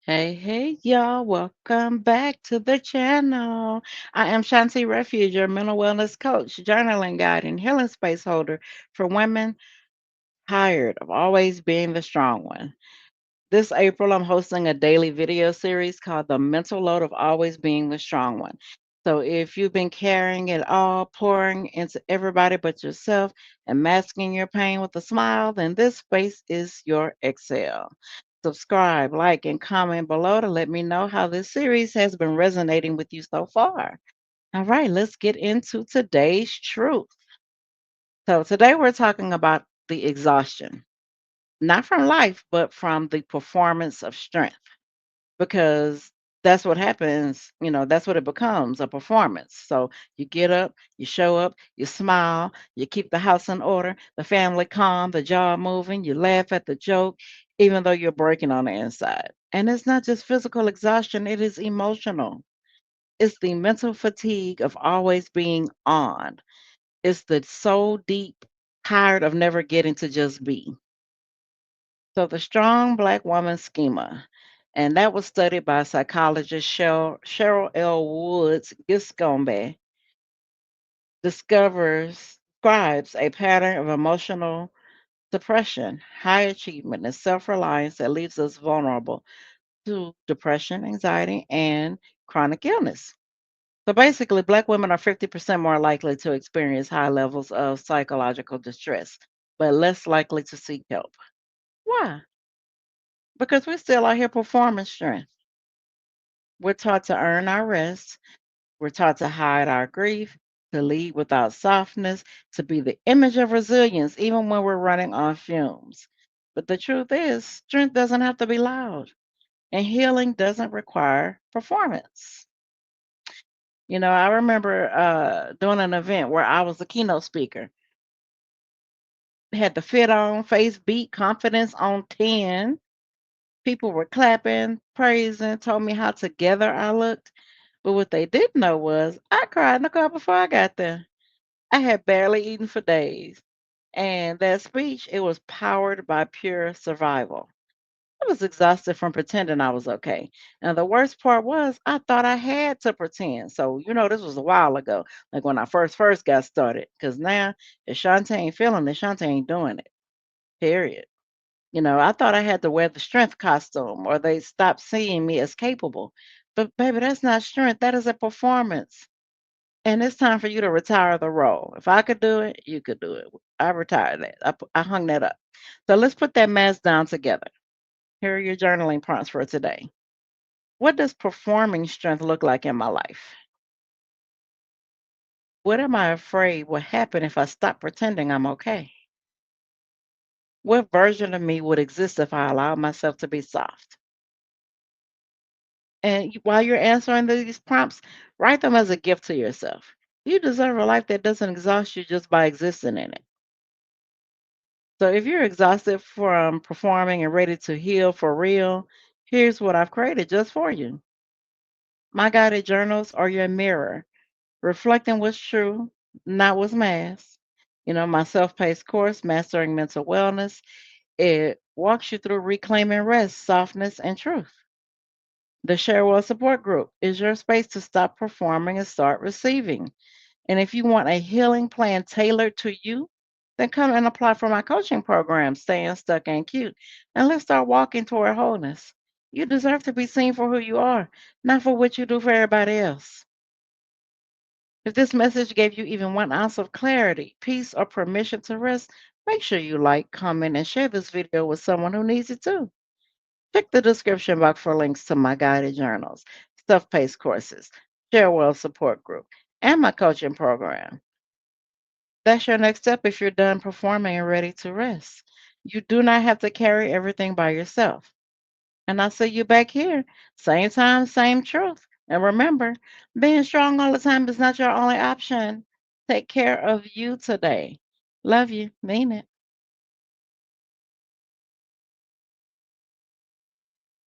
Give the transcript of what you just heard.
Hey, y'all. Welcome back to the channel. I am Shanti Refuge, your mental wellness coach, journaling guide, and healing space holder for women tired of always being the strong one. This April, I'm hosting a daily video series called The Mental Load of Always Being the Strong One. So if you've been carrying it all, pouring into everybody but yourself, and masking your pain with a smile, then this space is your exhale. Subscribe, like, and comment below to let me know how this series has been resonating with you so far. All right, let's get into today's truth. So today we're talking about the exhaustion, not from life, but from the performance of strength, because that's what happens, that's what it becomes, a performance. So you get up, you show up, you smile, you keep the house in order, the family calm, the jaw moving, you laugh at the joke, even though you're breaking on the inside. And it's not just physical exhaustion, it is emotional. It's the mental fatigue of always being on. It's the so deep tired of never getting to just be. So the strong black woman schema, and that was studied by psychologist Cheryl L. Woods Giscombe, describes a pattern of emotional suppression, high achievement, and self-reliance that leaves us vulnerable to depression, anxiety, and chronic illness. So basically, black women are 50% more likely to experience high levels of psychological distress, but less likely to seek help. Why? Because we're still out here performing strength. We're taught to earn our rest. We're taught to hide our grief, to lead without softness, to be the image of resilience, even when we're running on fumes. But the truth is, strength doesn't have to be loud, and healing doesn't require performance. I remember doing an event where I was the keynote speaker, had the fit on, face beat, confidence on 10. People were clapping, praising, told me how together I looked. But what they didn't know was I cried in the car before I got there. I had barely eaten for days. And that speech, it was powered by pure survival. I was exhausted from pretending I was okay. And the worst part was I thought I had to pretend. So, this was a while ago, like when I first got started. Because now, if Shantae ain't feeling it, Shantae ain't doing it. Period. I thought I had to wear the strength costume or they stopped seeing me as capable. But baby, that's not strength. That is a performance. And it's time for you to retire the role. If I could do it, you could do it. I retired that. I hung that up. So let's put that mask down together. Here are your journaling prompts for today. What does performing strength look like in my life? What am I afraid will happen if I stop pretending I'm okay? What version of me would exist if I allowed myself to be soft? And while you're answering these prompts, write them as a gift to yourself. You deserve a life that doesn't exhaust you just by existing in it. So if you're exhausted from performing and ready to heal for real, here's what I've created just for you. My guided journals are your mirror, reflecting what's true, not what's masked. My self paced course, Mastering Mental Wellness, it walks you through reclaiming rest, softness, and truth. The ShareWell support group is your space to stop performing and start receiving. And if you want a healing plan tailored to you, then come and apply for my coaching program, Staying Stuck Ain't Cute. And let's start walking toward wholeness. You deserve to be seen for who you are, not for what you do for everybody else. If this message gave you even 1 ounce of clarity, peace, or permission to rest, make sure you like, comment, and share this video with someone who needs it too. Check the description box for links to my guided journals, self-paced courses, ShareWell support group, and my coaching program. That's your next step if you're done performing and ready to rest. You do not have to carry everything by yourself. And I'll see you back here, same time, same truth. And remember, being strong all the time is not your only option. Take care of you today. Love you. Mean it.